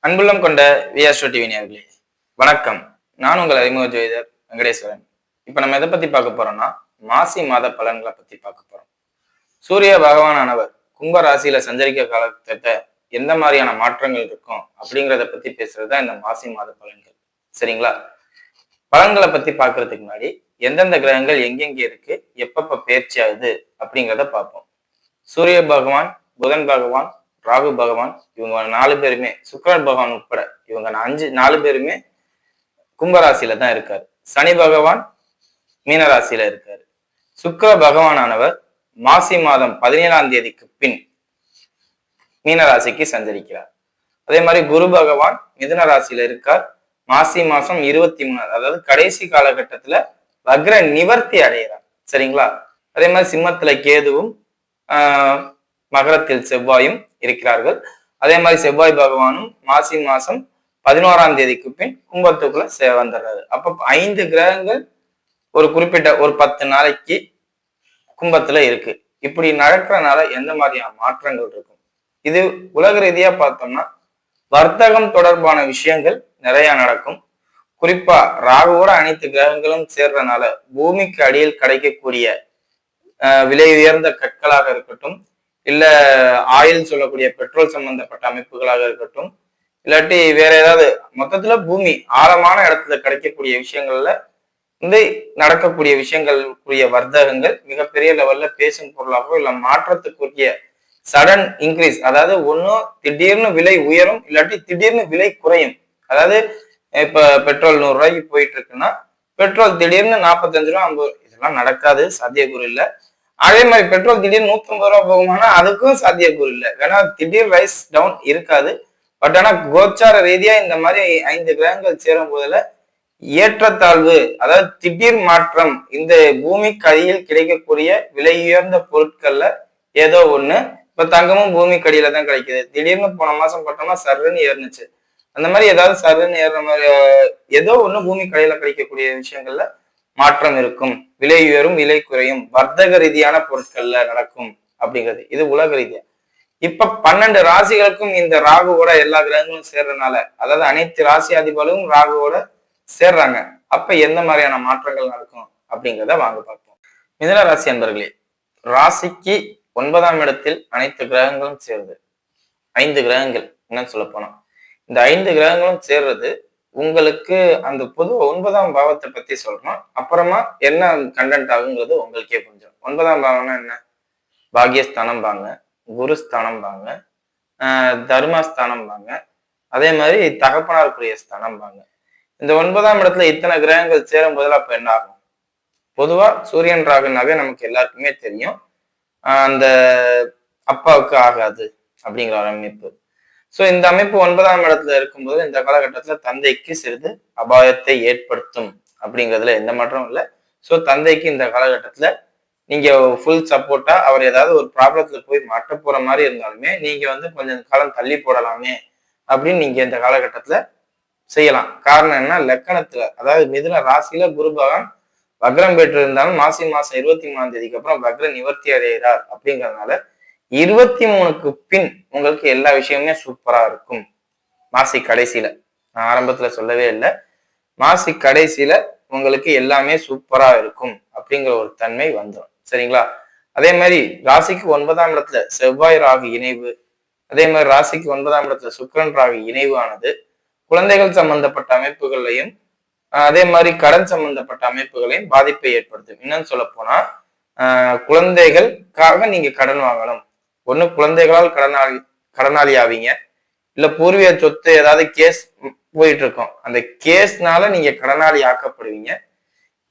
அன்புள்ளம் கொண்ட விஆஸ்ட்ரோ டிவி நேயர்களே வணக்கம். நான் உங்கள் அறிமுக ஜோதிடர் வெங்கடேஸ்வரன். இப்ப நம்ம எதை பத்தி பார்க்க போறோம்னா மாசி மாத பலன்களை பத்தி பார்க்க போறோம். சூரிய பகவானானவர் கும்ப ராசியில சஞ்சரிக்க காலகட்டத்தை எந்த மாதிரியான மாற்றங்கள் இருக்கும் அப்படிங்கிறத பத்தி பேசுறதுதான் இந்த மாசி மாத பலன்கள். சரிங்களா? பலன்களை பத்தி பார்க்கறதுக்கு முன்னாடி எந்தெந்த கிரகங்கள் எங்கெங்க இருக்கு, எப்பப்ப பயிற்சி ஆகுது அப்படிங்கிறத பார்ப்போம். சூரிய பகவான், புதன் பகவான், ராகு பகவான், இவங்க 4 பேருமே, சுக்கிரன் பகவான் உட்பட இவங்க 4 பேருமே கும்பராசியில தான் இருக்காரு. சனி பகவான் மீனராசியில இருக்காரு. சுக்கிர பகவானானவர் மாசி மாதம் 17ஆம் தேதிக்கு பின் மீனராசிக்கு சஞ்சரிக்கிறார். அதே மாதிரி குரு பகவான் மிதுன ராசியில இருக்கார். மாசி மாசம் 23, அதாவது கடைசி காலகட்டத்துல வக்ர நிவர்த்தி அடைகிறார். சரிங்களா? அதே மாதிரி சிம்மத்துல கேதுவும் மகரத்தில் செவ்வாயும் இருக்கிறார்கள். அதே மாதிரி செவ்வாய் பகவானும் மாசி மாசம் 11ஆம் தேதிக்கு பின் கும்பத்துக்குள்ள வந்துடுறாரு. அப்ப 5 கிரகங்கள் ஒரு குறிப்பிட்ட ஒரு 10 நாளைக்கு கும்பத்துல இருக்கு. இப்படி நடக்கிறதுனால எந்த மாதிரியான மாற்றங்கள் இருக்கும்? இது உலக ரீதியா பார்த்தோம்னா வர்த்தகம் தொடர்பான விஷயங்கள் நிறைய நடக்கும். குறிப்பா ராகுவோட அனைத்து கிரகங்களும் சேர்றதுனால பூமிக்கு அடியில் கிடைக்கக்கூடிய விலை உயர்ந்த கற்களாக இருக்கட்டும், இல்ல ஆயில் சொல்லக்கூடிய பெட்ரோல் சம்பந்தப்பட்ட அமைப்புகளாக இருக்கட்டும், இல்லாட்டி வேற ஏதாவது மொத்தத்துல பூமி ஆழமான இடத்துல கிடைக்கக்கூடிய விஷயங்கள்ல இந்த நடக்கக்கூடிய விஷயங்களுக்குரிய வர்த்தகங்கள் மிகப்பெரிய லெவல்ல பேசும் பொருளாகவோ இல்ல மாற்றத்துக்குரிய சடன் இன்க்ரீஸ், அதாவது ஒன்னும் திடீர்னு விலை உயரும், இல்லாட்டி திடீர்னு விலை குறையும். அதாவது இப்ப பெட்ரோல் 100 ரூபாய்க்கு போயிட்டு இருக்குன்னா பெட்ரோல் திடீர்னு 45 ரூபா 50, இதெல்லாம் நடக்காது, சாத்தியக்கூறு இல்லை. அதே மாதிரி பெட்ரோல் திடீர்னு 150 ரூபா போகுமானா அதுக்கும் சாத்தியக்கூறு இல்லை. வேணா திடீர் ரைஸ் டவுன் இருக்காது. பட் ஆனா கோச்சார ரீதியா இந்த மாதிரி 5 கிரகங்கள் சேரும் போதுல ஏற்றத்தாழ்வு, அதாவது திடீர் மாற்றம், இந்த பூமிக்கு அடியில் கிடைக்கக்கூடிய விலை உயர்ந்த பொருட்கள்ல ஏதோ ஒண்ணு. இப்ப தங்கமும் பூமிக்கு அடியில தான் கிடைக்குது. திடீர்னு போன மாசம் பார்த்தோம்னா சர்ன்னு ஏறுனுச்சு. அந்த மாதிரி ஏதாவது சர்ன்னு ஏறுற மாதிரி ஏதோ ஒண்ணு பூமிக்கு அடியில கிடைக்கக்கூடிய விஷயங்கள்ல மாற்றம் இருக்கும். விலை உயரும், விலை குறையும், வர்த்தக ரீதியான பொருட்கள்ல நடக்கும் அப்படிங்கிறது இது உலக ரீதியா. இப்ப 12 ராசிகளுக்கும் இந்த ராகுவோட எல்லா கிரகங்களும் சேர்றதுனால, அதாவது அனைத்து ராசி அதிபர்களும் ராகுவோட சேர்றாங்க. அப்ப எந்த மாதிரியான மாற்றங்கள் நடக்கும் அப்படிங்கிறத வாங்க பார்ப்போம். மிதுன ராசி அன்பர்களே, ராசிக்கு 9ஆம் இடத்தில் அனைத்து கிரகங்களும் சேருது. 5 கிரகங்கள் என்னன்னு சொல்ல போனா இந்த 5 கிரகங்களும் சேர்றது உங்களுக்கு அந்த பொது 9ஆம் பாவத்தை பத்தி சொல்றோம். அப்புறமா என்ன கண்டென்ட் ஆகுங்கிறது உங்களுக்கே புரிஞ்சிடும். 9ஆம் பாவம்னா என்ன? பாகியஸ்தானம் பாங்க, குருஸ்தானம் பாங்க, தர்மஸ்தானம் பாங்க, அதே மாதிரி தகப்பனாருக்குரிய ஸ்தானம் பாங்க. இந்த 9ஆம் இடத்துல இத்தனை கிரகங்கள் சேரும் போதுல அப்ப என்ன ஆகும்? பொதுவா சூரியன் ராகுனாவே நமக்கு எல்லாருக்குமே தெரியும், அந்த அப்பாவுக்கு ஆகாது அப்படிங்கிற ஒரு அமைப்பு. சோ இந்த அமைப்பு 9ஆம் இடத்துல இருக்கும்போது இந்த காலகட்டத்துல தந்தைக்கு சிறிது அபாயத்தை ஏற்படுத்தும் அப்படிங்கிறதுல எந்த மாற்றமும் இல்லை. சோ தந்தைக்கு இந்த காலகட்டத்துல நீங்க ஃபுல் சப்போர்ட்டா, அவர் ஏதாவது ஒரு ப்ராப்ளத்துல போய் மாட்ட போற மாதிரி இருந்தாலுமே நீங்க கொஞ்சம் காலம் தள்ளி போடலாமே அப்படின்னு நீங்க இந்த காலகட்டத்துல செய்யலாம். காரணம் என்ன? லக்கணத்துல, அதாவது மிதுன ராசியில குரு பகவான் வக்ரம் பெற்று இருந்தாலும் மாசி மாசம் 23ஆம் தேதிக்கு அப்புறம் வக்ர நிவர்த்தி அடைகிறார். அப்படிங்கறதுனால 23க்கு பின் உங்களுக்கு எல்லா விஷயமுமே சூப்பரா இருக்கும். மாசி கடைசியில, நான் ஆரம்பத்துல சொல்லவே இல்லை, மாசி கடைசியில உங்களுக்கு எல்லாமே சூப்பரா இருக்கும் அப்படிங்கிற ஒரு தன்மை வந்துடும். சரிங்களா? அதே மாதிரி ராசிக்கு 9ஆம் இடத்துல செவ்வாய் ராகு இணைவு, அதே மாதிரி ராசிக்கு 9ஆம் இடத்துல சுக்கிரன் ராகு இணைவு ஆனது குழந்தைகள் சம்பந்தப்பட்ட அமைப்புகளையும் அதே மாதிரி கடன் சம்பந்தப்பட்ட அமைப்புகளையும் பாதிப்பை ஏற்படுத்தும். என்னன்னு சொல்ல போனா குழந்தைகளுக்காக நீங்க கடன் வாங்கணும். ஒண்ணு குழந்தைகளால் கடனாளி ஆவீங்க, இல்ல பூர்வீக சொத்து ஏதாவது கேஸ் போயிட்டு இருக்கோம், அந்த கேஸ்னால நீங்க கடனாளி ஆக்கப்படுவீங்க,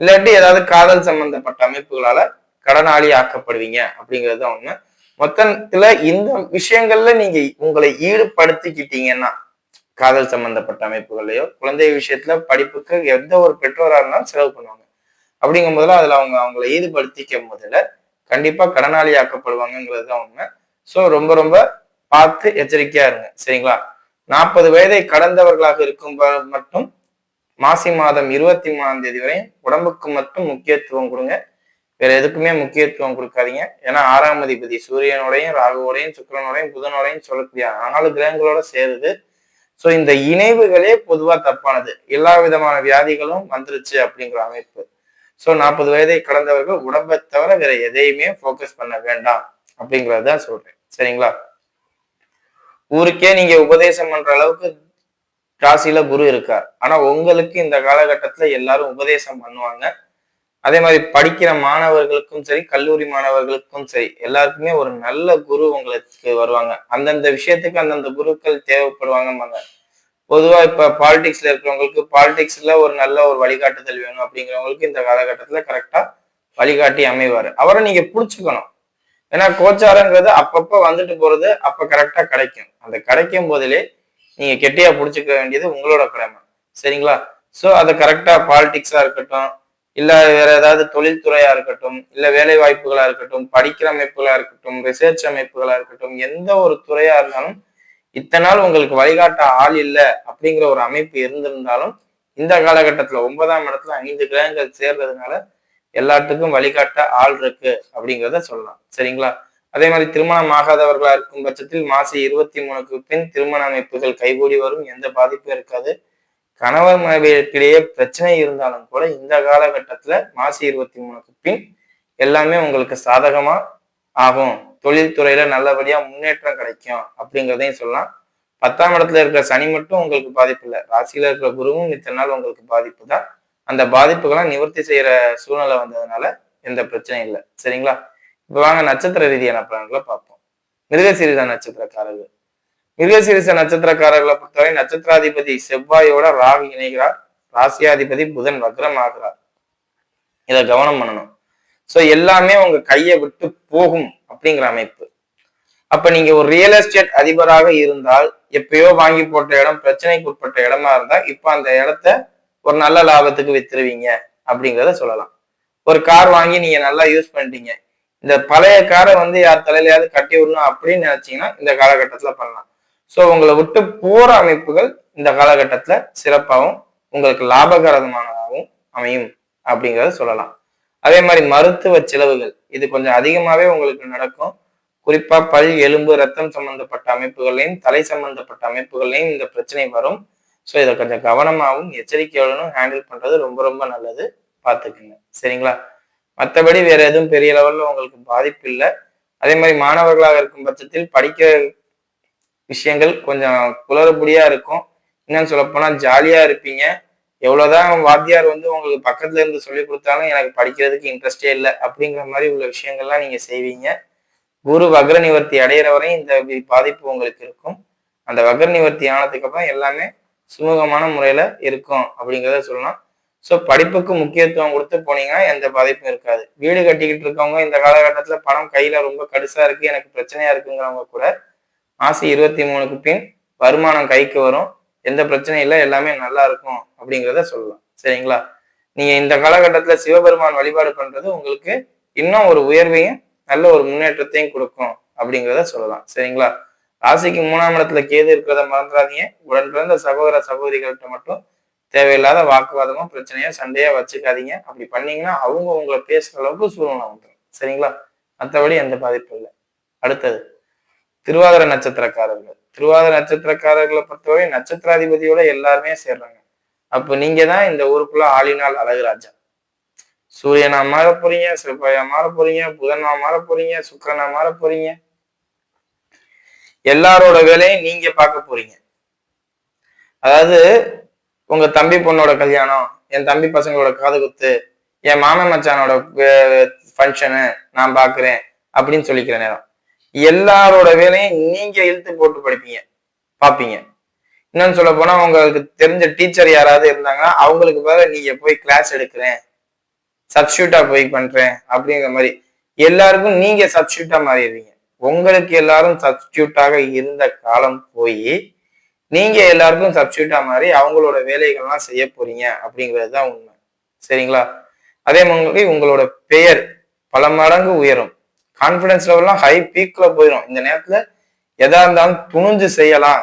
இல்லாட்டி ஏதாவது காதல் சம்பந்தப்பட்ட அமைப்புகளால கடனாளி ஆக்கப்படுவீங்க அப்படிங்கிறது உண்மை. மொத்தத்துல இந்த விஷயங்கள்ல நீங்க உங்களை ஈடுபடுத்திக்கிட்டீங்கன்னா, காதல் சம்பந்தப்பட்ட அமைப்புகளையோ குழந்தை விஷயத்துல படிப்புக்கு எந்த ஒரு பெற்றோரா இருந்தாலும் செலவு பண்ணுவாங்க. அப்படிங்கும் போதுல அதுல அவங்களை ஈடுபடுத்திக்கும் போதுல கண்டிப்பா கடனாளி ஆக்கப்படுவாங்கிறது தான் உண்மை. சோ ரொம்ப ரொம்ப பார்த்து எச்சரிக்கையா இருங்க. சரிங்களா? 40 வயதை கடந்தவர்களாக இருக்கும் மட்டும் மாசி மாதம் 23ஆம் தேதி வரை உடம்புக்கு மட்டும் முக்கியத்துவம் கொடுங்க. வேற எதுக்குமே முக்கியத்துவம் கொடுக்காதீங்க. ஏன்னா 6ஆம் அதிபதி சூரியனோடையும் ராகுவோடையும் சுக்கிரனோடையும் புதனோடையும் சொல்லக்கூடிய 4 கிரகங்களோட சேருது. சோ இந்த இணைவுகளே பொதுவா தப்பானது. எல்லா விதமான வியாதிகளும் வந்துருச்சு அப்படிங்கிற அமைப்பு. சோ 40 வயதை கடந்தவர்கள் உடம்பை தவிர வேற எதையுமே போக்கஸ் பண்ண வேண்டாம் அப்படிங்கறதான் சொல்றேன். சரிங்களா? ஊருக்கே நீங்க உபதேசம் பண்ற அளவுக்கு ராசியில குரு இருக்கார். ஆனா உங்களுக்கு இந்த காலகட்டத்துல எல்லாரும் உபதேசம் பண்ணுவாங்க. அதே மாதிரி படிக்கிற மாணவர்களுக்கும் சரி, கல்லூரி மாணவர்களுக்கும் சரி, எல்லாருக்குமே ஒரு நல்ல குரு உங்களுக்கு வருவாங்க. அந்தந்த விஷயத்துக்கு அந்தந்த குருக்கள் தேவைப்படுவாங்கம்பாங்க. பொதுவா இப்ப பாலிடிக்ஸ்ல இருக்கிறவங்களுக்கு பாலிடிக்ஸ்ல ஒரு நல்ல ஒரு வழிகாட்டுதல் வேணும் அப்படிங்கிறவங்களுக்கு இந்த காலகட்டத்துல கரெக்டா வழிகாட்டி அமைவாரு. அவரை நீங்க புடிச்சுக்கணும். ஏன்னா கோச்சாரங்கிறது அப்பப்ப வந்துட்டு போறது அப்ப கரெக்டா கிடைக்கும். அந்த கிடைக்கும் போதிலே நீங்க கெட்டியா புடிச்சுக்க வேண்டியது உங்களோட கடமை. சரிங்களா? சோ அதை கரெக்டா பாலிடிக்ஸா இருக்கட்டும், இல்ல வேற ஏதாவது தொழில்துறையா இருக்கட்டும், இல்ல வேலை வாய்ப்புகளா இருக்கட்டும், படிக்கிற அமைப்புகளா இருக்கட்டும், ரிசர்ச் அமைப்புகளா இருக்கட்டும், எந்த ஒரு துறையா இருந்தாலும் இத்தனை நாள் உங்களுக்கு வழிகாட்ட ஆள் இல்ல அப்படிங்கிற ஒரு அமைப்பு இருந்திருந்தாலும் இந்த காலகட்டத்துல 9ஆம் இடத்துல 5 கிரகங்கள் சேர்றதுனால எல்லாத்துக்கும் வழிகாட்ட ஆள் இருக்கு அப்படிங்கிறத சொல்லலாம். சரிங்களா? அதே மாதிரி திருமணம் ஆகாதவர்களா இருக்கும் பட்சத்தில் மாசி 23க்கு பின் திருமண அமைப்புகள் கைகூடி வரும். எந்த பாதிப்பும் இருக்காது. கணவர் மனைவிக்கிடையே பிரச்சனை இருந்தாலும் கூட இந்த காலகட்டத்துல மாசி 23க்கு பின் எல்லாமே உங்களுக்கு சாதகமா ஆகும். தொழில்துறையில நல்லபடியா முன்னேற்றம் கிடைக்கும் அப்படிங்கிறதையும் சொல்லலாம். 10ஆம் இடத்துல இருக்கிற சனி மட்டும் உங்களுக்கு பாதிப்பு இல்லை. ராசியில இருக்கிற குருவும் இத்தனை நாள் உங்களுக்கு பாதிப்பு தான். அந்த பாதிப்புகளை நிவர்த்தி செய்யற சூழ்நிலை வந்ததுனால எந்த பிரச்சனையும் இல்லை. சரிங்களா? இப்ப வாங்க நட்சத்திர ரீதியான பலன்களை பார்ப்போம். மிருகசீரிஷ நட்சத்திரக்காரர்கள். மிருகசீரிஷ நட்சத்திரக்காரர்களை பொறுத்தவரை நட்சத்திராதிபதி செவ்வாயோட ராகு இணைகிறார். ராசியாதிபதி புதன் வக்ரம் ஆகிறார். இதை கவனம் பண்ணணும். சோ எல்லாமே உங்க கையை விட்டு போகும் அப்படிங்கிற அமைப்பு. அப்ப நீங்க ஒரு ரியல் எஸ்டேட் அதிபராக இருந்தால் எப்பயோ வாங்கி போட்ட இடம் பிரச்சனைக்கு உட்பட்ட இடமா இருந்தா இப்ப அந்த இடத்த ஒரு நல்ல லாபத்துக்கு வித்துருவீங்க அப்படிங்கிறத சொல்லலாம். ஒரு கார் வாங்கி நீங்க நல்லா யூஸ் பண்ணிட்டீங்க. இந்த பழைய காரை வந்து யார் தலையிலையாவது கட்டி விடணும் அப்படின்னு நினைச்சீங்கன்னா இந்த காலகட்டத்துல பண்ணலாம். சோ உங்களை விட்டு போற அமைப்புகள் இந்த காலகட்டத்துல சிறப்பாகவும் உங்களுக்கு லாபகரமானதாகவும் அமையும் அப்படிங்கிறத சொல்லலாம். அதே மாதிரி மருத்துவ செலவுகள் இது கொஞ்சம் அதிகமாவே உங்களுக்கு நடக்கும். குறிப்பா பல், எலும்பு, ரத்தம் சம்பந்தப்பட்ட அமைப்புகளையும் தலை சம்பந்தப்பட்ட அமைப்புகளையும் இந்த பிரச்சனை வரும். ஸோ இதை கொஞ்சம் கவனமாகவும் எச்சரிக்கையுடனும் ஹேண்டில் பண்றது ரொம்ப ரொம்ப நல்லது. பார்த்துக்குங்க. சரிங்களா? மற்றபடி வேற எதுவும் பெரிய லெவல்ல உங்களுக்கு பாதிப்பு இல்லை. அதே மாதிரி மாணவர்களாக இருக்கும் பட்சத்தில் படிக்கிற விஷயங்கள் கொஞ்சம் குளறுபடியா இருக்கும். இன்னும் சொல்ல போனா ஜாலியா இருப்பீங்க. எவ்வளவுதான் வாத்தியார் வந்து உங்களுக்கு பக்கத்துல இருந்து சொல்லி கொடுத்தாலும் எனக்கு படிக்கிறதுக்கு இன்ட்ரெஸ்டே இல்லை அப்படிங்கிற மாதிரி உள்ள விஷயங்கள்லாம் நீங்க செய்வீங்க. குரு வக்ர நிவர்த்தி அடையிற வரையும் இந்த பாதிப்பு உங்களுக்கு இருக்கும். அந்த வக்ர நிவர்த்தி ஆனதுக்கு அப்புறம் எல்லாமே சுமூகமான முறையில இருக்கும் அப்படிங்கிறத சொல்லலாம். ஸோ படிப்புக்கு முக்கியத்துவம் கொடுத்து போனீங்கன்னா எந்த பாதிப்பும் இருக்காது. வீடு கட்டிக்கிட்டு இருக்கவங்க இந்த காலகட்டத்துல பணம் கையில ரொம்ப கடுசா இருக்கு, எனக்கு பிரச்சனையா இருக்குங்கிறவங்க கூட மாசி 23க்கு பின் வருமானம் கைக்கு வரும். எந்த பிரச்சனையும் இல்லை, எல்லாமே நல்லா இருக்கும் அப்படிங்கிறத சொல்லலாம். சரிங்களா? நீங்க இந்த காலகட்டத்துல சிவபெருமான் வழிபாடு பண்றது உங்களுக்கு இன்னும் ஒரு உயர்வையும் நல்ல ஒரு முன்னேற்றத்தையும் கொடுக்கும் அப்படிங்கிறத சொல்லலாம். சரிங்களா? ராசிக்கு 3ஆம் இடத்துல கேது இருக்கிறத மறந்துடாதீங்க. உடன் பிறந்த சகோதர சகோதரிகள்கிட்ட மட்டும் தேவையில்லாத வாக்குவாதமும் பிரச்சனையோ சண்டையா வச்சுக்காதீங்க. அப்படி பண்ணீங்கன்னா அவங்க உங்களை பேசுற அளவுக்கு சூழ்நிலை வந்துடும். சரிங்களா? மற்றபடி எந்த பாதிப்பும் இல்லை. அடுத்தது திருவாதிர நட்சத்திரக்காரர்கள். திருவாதிர நட்சத்திரக்காரர்களை பொறுத்தவரை நட்சத்திராதிபதியோட எல்லாருமே சேர்றாங்க. அப்ப நீங்க தான் இந்த ஊருக்குள்ள ஆளினால் அழகுராஜா. சூரியனா மாற போறீங்க, செவ்வாயா மாற போறீங்க, புதனா மாற போறீங்க, சுக்கிரனா மாற போறீங்க. எல்லாரோட வேலையும் நீங்க பார்க்க போறீங்க. அதாவது உங்க தம்பி பொண்ணோட கல்யாணம், என் தம்பி பசங்களோட காது குத்து, என் மாமன் மச்சானோட ஃபங்க்ஷனு நான் பாக்குறேன் அப்படின்னு சொல்லிக்கிற நேரம். எல்லாரோட வேலையும் நீங்க இழுத்து போட்டு படிப்பீங்க, பாப்பீங்க. இன்னொன்னு சொல்ல போனா உங்களுக்கு தெரிஞ்ச டீச்சர் யாராவது இருந்தாங்கன்னா அவங்களுக்கு பதிலா நீங்க போய் கிளாஸ் எடுக்கிறேன், சப்ஸ்டியூட்டா போய் பண்றேன் அப்படிங்கிற மாதிரி எல்லாருக்கும் நீங்க சப்ஸ்டியூட்டா மாறிடுவீங்க. உங்களுக்கு எல்லாரும் சப்ஸ்டியூட்டாக இருந்த காலம் போய் நீங்க எல்லாருக்கும் சப்ஸ்டியூட்டா மாறி அவங்களோட வேலைகள்லாம் செய்ய போறீங்க அப்படிங்கிறதுதான் உண்மை. சரிங்களா? அதே மாதிரி உங்களோட பெயர் பல மடங்கு உயரும். கான்பிடன்ஸ் லெவல்லாம் ஹை பீக்ல போயிடும். இந்த நேரத்துல எதா இருந்தாலும் துணிஞ்சு செய்யலாம்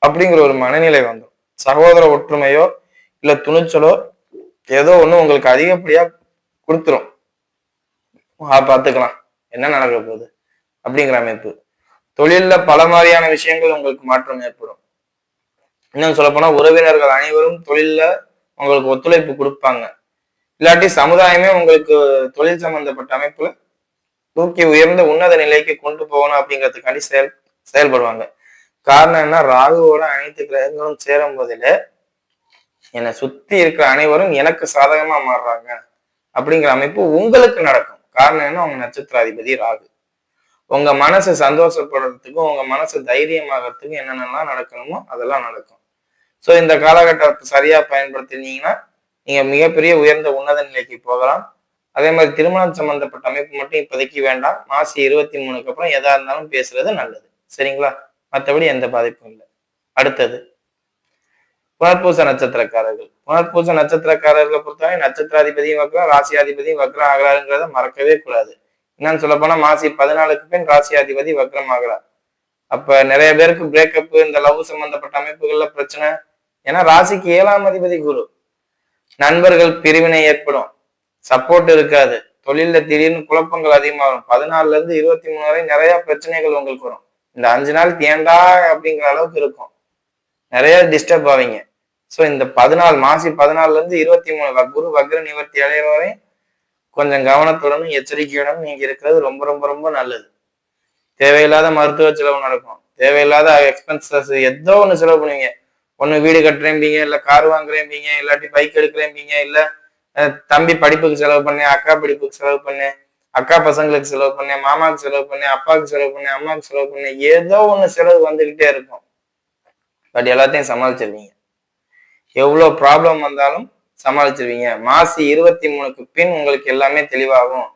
அப்படிங்கிற ஒரு மனநிலை வந்துடும். சகோதர ஒற்றுமையோ இல்ல துணிச்சலோ ஏதோ ஒண்ணு உங்களுக்கு அதிகப்படியா கொடுத்துரும். பார்த்துக்கலாம் என்ன நடக்க போகுது அப்படிங்கிற அமைப்பு. தொழில்ல பல மாதிரியான விஷயங்கள் உங்களுக்கு மாற்றம் ஏற்படும். இன்னும் சொல்ல போனா உறவினர்கள் அனைவரும் தொழில்ல உங்களுக்கு ஒத்துழைப்பு கொடுப்பாங்க. இல்லாட்டி சமுதாயமே உங்களுக்கு தொழில் சம்பந்தப்பட்ட அமைப்புல தூக்கி உயர்ந்த உன்னத நிலைக்கு கொண்டு போகணும் அப்படிங்கிறதுக்காண்டி செயல்படுவாங்க. காரணம் என்ன, ராகுவோட அனைத்து கிரகங்களும் சேரும் போதில என்னை சுத்தி இருக்கிற அனைவரும் எனக்கு சாதகமா மாறுறாங்க அப்படிங்கிற அமைப்பு உங்களுக்கு நடக்கும். காரணம் என்ன, உங்க நட்சத்திராதிபதி ராகு. உங்க மனசு சந்தோஷப்படுறதுக்கும் உங்க மனசு தைரியமாகறதுக்கும் என்னென்னலாம் நடக்கணுமோ அதெல்லாம் நடக்கும். ஸோ இந்த காலகட்டத்தை சரியா பயன்படுத்தினீங்கன்னா நீங்க மிகப்பெரிய உயர்ந்த உன்னத நிலைக்கு போகலாம். அதே மாதிரி திருமணம் சம்பந்தப்பட்ட அமைப்பு மட்டும் இப்போதைக்கு வேண்டாம். மாசி 23க்கு அப்புறம் எதா இருந்தாலும் பேசுறது நல்லது. சரிங்களா? மற்றபடி எந்த பாதிப்பும் இல்லை. அடுத்தது புனர்பூச நட்சத்திரக்காரர்கள். புனர்பூச நட்சத்திரக்காரர்களை பொறுத்தவரை நட்சத்திராதிபதியும் வக்ரம், ராசியாதிபதியும் வக்ரம் ஆகிறாருங்கிறத மறக்கவே கூடாது. என்னன்னு சொல்ல போனா மாசி 14க்கு பின் ராசியாதிபதி வக்ரம் ஆகிறார். அப்ப நிறைய பேருக்கு பிரேக்கப், இந்த லவ் சம்பந்தப்பட்ட அமைப்புகள்ல பிரச்சனை. ஏன்னா ராசிக்கு 7ஆம் அதிபதி குரு. நண்பர்கள் பிரிவினை ஏற்படும், சப்போர்ட் இருக்காது, தொழில திடீர்னு குழப்பங்கள் அதிகமாகும். 14ல இருந்து 23 வரை நிறைய பிரச்சனைகள் உங்களுக்கு வரும். இந்த 5 நாள் ஏண்டா அப்படிங்கிற அளவுக்கு இருக்கும், நிறைய டிஸ்டர்ப் ஆவீங்க. ஸோ இந்த 14 மாசி 14ல இருந்து 23 குரு வக்ர நிவர்த்தி அடைகிற வரை கொஞ்சம் கவனத்துடனும் எச்சரிக்கையுடனும் நீங்க இருக்கிறது ரொம்ப ரொம்ப ரொம்ப நல்லது. தேவையில்லாத மருத்துவ செலவு நடக்கும், தேவையில்லாத எக்ஸ்பென்சஸ் ஏதோ ஒண்ணு செலவு பண்ணுவீங்க. ஒண்ணு வீடு கட்டுறேன்பீங்க, இல்ல கார் வாங்குறேன்பீங்க, இல்லாட்டி பைக் எடுக்கிறேன்பீங்க, இல்ல தம்பி படிப்புக்கு செலவு பண்ணேன், அக்கா படிப்புக்கு செலவு பண்ணேன், அக்கா பசங்களுக்கு செலவு பண்ணேன், மாமாவுக்கு செலவு பண்ணேன், அப்பாவுக்கு செலவு பண்ணேன், அம்மாவுக்கு செலவு பண்ணேன், ஏதோ ஒண்ணு செலவு வந்துகிட்டே இருக்கும். பட் எல்லாத்தையும் சமாளிச்சிருவீங்க. எவ்வளவு ப்ராப்ளம் வந்தாலும் சமாளிச்சிருவீங்க. மாசி 23க்கு பின் உங்களுக்கு எல்லாமே தெளிவாகும்,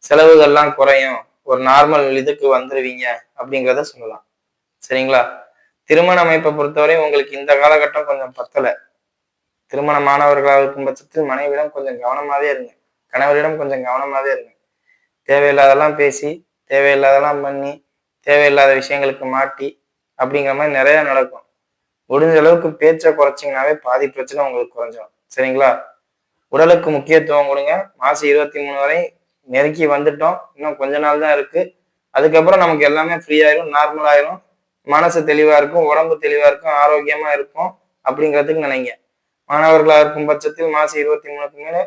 செலவுகள்லாம் குறையும், ஒரு நார்மல் இதுக்கு வந்துருவீங்க அப்படிங்கிறத சொல்லலாம். சரிங்களா? திருமண அமைப்பை பொறுத்தவரை உங்களுக்கு இந்த காலகட்டம் கொஞ்சம் பத்தல. திருமணமானவர்களாக இருக்கும் பட்சத்தில் மனைவியிடம் கொஞ்சம் கவனமாவே இருங்க, கணவரிடம் கொஞ்சம் கவனமாவே இருங்க. தேவையில்லாதெல்லாம் பேசி, தேவையில்லாதெல்லாம் பண்ணி, தேவையில்லாத விஷயங்களுக்கு மாட்டி அப்படிங்கிற மாதிரி நிறைய நடக்கும். முடிஞ்ச அளவுக்கு பேச்சை குறைச்சிங்கனாவே பாதி பிரச்சனை உங்களுக்கு குறைஞ்சிடும். சரிங்களா? உடலுக்கு முக்கியத்துவம் கொடுங்க. மாசி 23 வரை நெருக்கி வந்துட்டோம், இன்னும் கொஞ்ச நாள் தான் இருக்கு. அதுக்கப்புறம் நமக்கு எல்லாமே ஃப்ரீ ஆயிரும், நார்மல் ஆயிரும், மனசு தெளிவா இருக்கும், உடம்பு தெளிவா இருக்கும், ஆரோக்கியமா இருக்கும் அப்படிங்கிறதுக்கு நினைங்க. மாணவர்களா இருக்கும் பட்சத்தில் மாசி 23க்கு மேல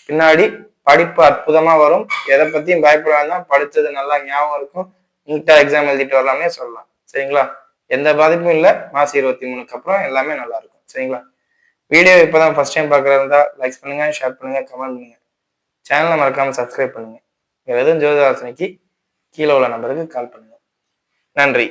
பின்னாடி படிப்பு அற்புதமா வரும். எதை பத்தியும் பயப்பட வேண்டாம், படிச்சது நல்லா ஞாபகம் இருக்கும், நீட்டா எக்ஸாம் எழுதிட்டு வரலாமே சொல்லலாம். சரிங்களா? எந்த பாதிப்பும் இல்லை. மாசி 23க்கு அப்புறம் எல்லாமே நல்லா இருக்கும். சரிங்களா? வீடியோ இப்பதான் ஃபர்ஸ்ட் டைம் பார்க்குறதா லைக் பண்ணுங்க, ஷேர் பண்ணுங்க, கமெண்ட் பண்ணுங்க. சேனலை மறக்காம சப்ஸ்கிரைப் பண்ணுங்க. வேற எதுவும் ஜோதிட ஆலோசனைக்கு கீழே உள்ள நம்பருக்கு கால் பண்ணுங்க. நன்றி.